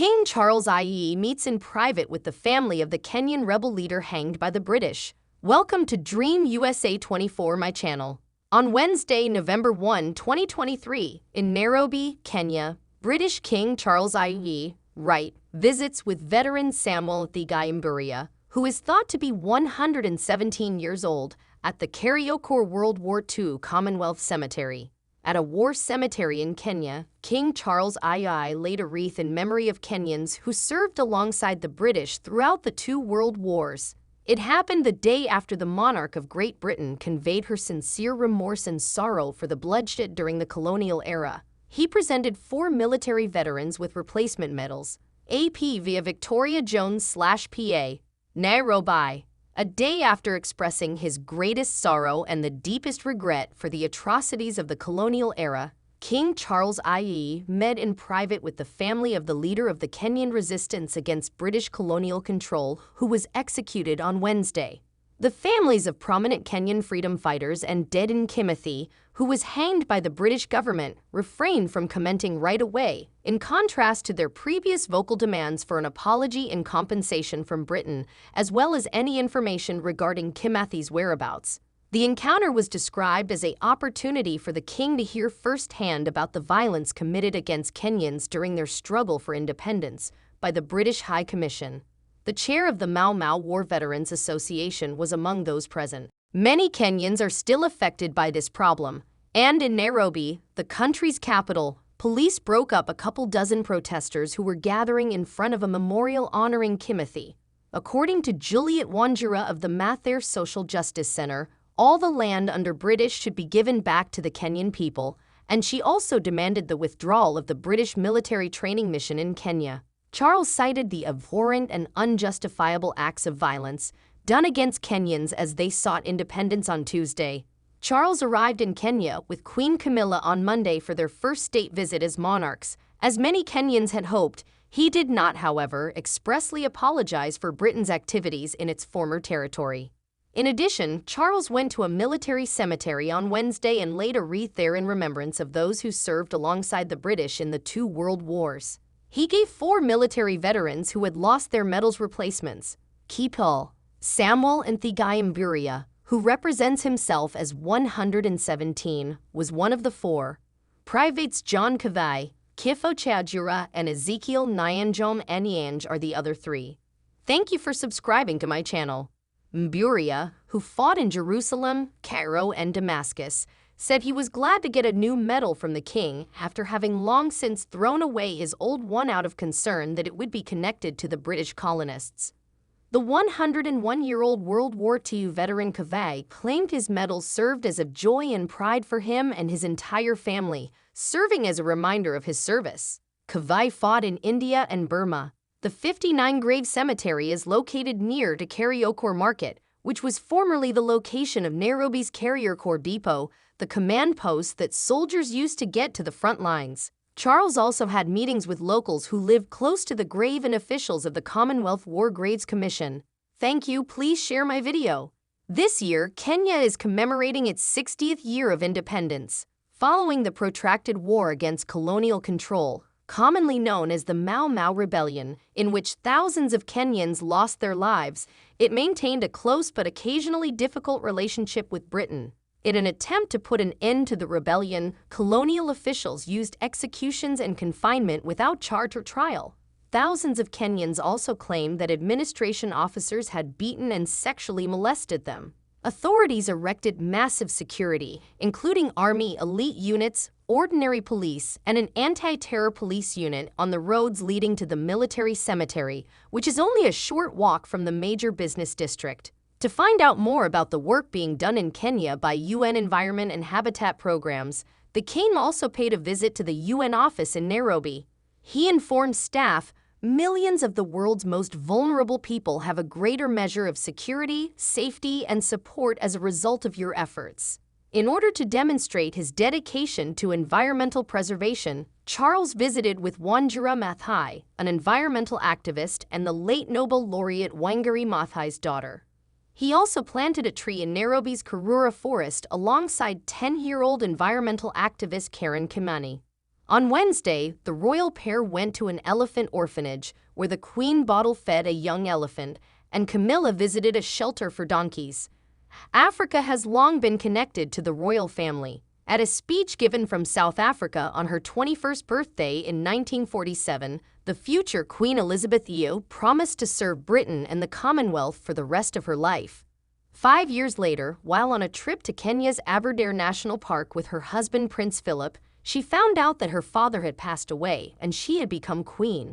King Charles IE meets in private with the family of the Kenyan rebel leader hanged by the British. Welcome to Dream USA 24, my channel. On Wednesday, November 1, 2023, in Nairobi, Kenya, British King Charles IE, right, visits with veteran Samuel Thigaiimburia, who is thought to be 117 years old, at the Kariokor World War II Commonwealth Cemetery. At a war cemetery in Kenya, King Charles II laid a wreath in memory of Kenyans who served alongside the British throughout the two world wars. It happened the day after the monarch of Great Britain conveyed her sincere remorse and sorrow for the bloodshed during the colonial era. He presented 4 military veterans with replacement medals, AP via Victoria Jones/PA, Nairobi. A day after expressing his greatest sorrow and the deepest regret for the atrocities of the colonial era, King Charles IE met in private with the family of the leader of the Kenyan resistance against British colonial control, who was executed on Wednesday. The families of prominent Kenyan freedom fighters and Dedan Kimathi, who was hanged by the British government, refrained from commenting right away, in contrast to their previous vocal demands for an apology and compensation from Britain, as well as any information regarding Kimathi's whereabouts. The encounter was described as an opportunity for the king to hear firsthand about the violence committed against Kenyans during their struggle for independence by the British High Commission. The chair of the Mau Mau War Veterans Association was among those present. Many Kenyans are still affected by this problem, and in Nairobi, the country's capital, police broke up a couple dozen protesters who were gathering in front of a memorial honoring Kimathi. According to Juliet Wanjira of the Mathare Social Justice Center, all the land under British should be given back to the Kenyan people, and she also demanded the withdrawal of the British military training mission in Kenya. Charles cited the abhorrent and unjustifiable acts of violence done against Kenyans as they sought independence on Tuesday. Charles arrived in Kenya with Queen Camilla on Monday for their first state visit as monarchs. As many Kenyans had hoped, he did not, however, expressly apologize for Britain's activities in its former territory. In addition, Charles went to a military cemetery on Wednesday and laid a wreath there in remembrance of those who served alongside the British in the two world wars. He gave 4 military veterans who had lost their medals replacements. Kipul, Samuel Thigaiimburia, who represents himself as 117, was one of the 4. Privates John Kavai, Kifo Chajura, and Ezekiel Nyanjom Anyang are the other 3. Thank you for subscribing to my channel. Mburia, who fought in Jerusalem, Cairo, and Damascus, said he was glad to get a new medal from the king after having long since thrown away his old one out of concern that it would be connected to the British colonists. The 101-year-old World War II veteran Kavai claimed his medal served as a joy and pride for him and his entire family, serving as a reminder of his service. Kavai fought in India and Burma. The 59-grave cemetery is located near to Kariokor Market, which was formerly the location of Nairobi's Kariokor Depot, the command post that soldiers used to get to the front lines. Charles also had meetings with locals who lived close to the grave and officials of the Commonwealth War Graves Commission. Thank you, please share my video. This year, Kenya is commemorating its 60th year of independence. Following the protracted war against colonial control, commonly known as the Mau Mau Rebellion, in which thousands of Kenyans lost their lives, it maintained a close but occasionally difficult relationship with Britain. In an attempt to put an end to the rebellion, colonial officials used executions and confinement without charge or trial. Thousands of Kenyans also claimed that administration officers had beaten and sexually molested them. Authorities erected massive security, including army elite units, ordinary police, and an anti-terror police unit on the roads leading to the military cemetery, which is only a short walk from the major business district. To find out more about the work being done in Kenya by UN Environment and Habitat Programs, the king also paid a visit to the UN office in Nairobi. He informed staff, millions of the world's most vulnerable people have a greater measure of security, safety, and support as a result of your efforts. In order to demonstrate his dedication to environmental preservation, Charles visited with Wanjira Maathai, an environmental activist and the late Nobel laureate Wangari Maathai's daughter. He also planted a tree in Nairobi's Karura forest alongside 10-year-old environmental activist Karen Kimani. On Wednesday, the royal pair went to an elephant orphanage where the Queen bottle-fed a young elephant, and Camilla visited a shelter for donkeys. Africa has long been connected to the royal family. At a speech given from South Africa on her 21st birthday in 1947, the future Queen Elizabeth II promised to serve Britain and the Commonwealth for the rest of her life. 5 years later, while on a trip to Kenya's Aberdare National Park with her husband Prince Philip, she found out that her father had passed away and she had become queen.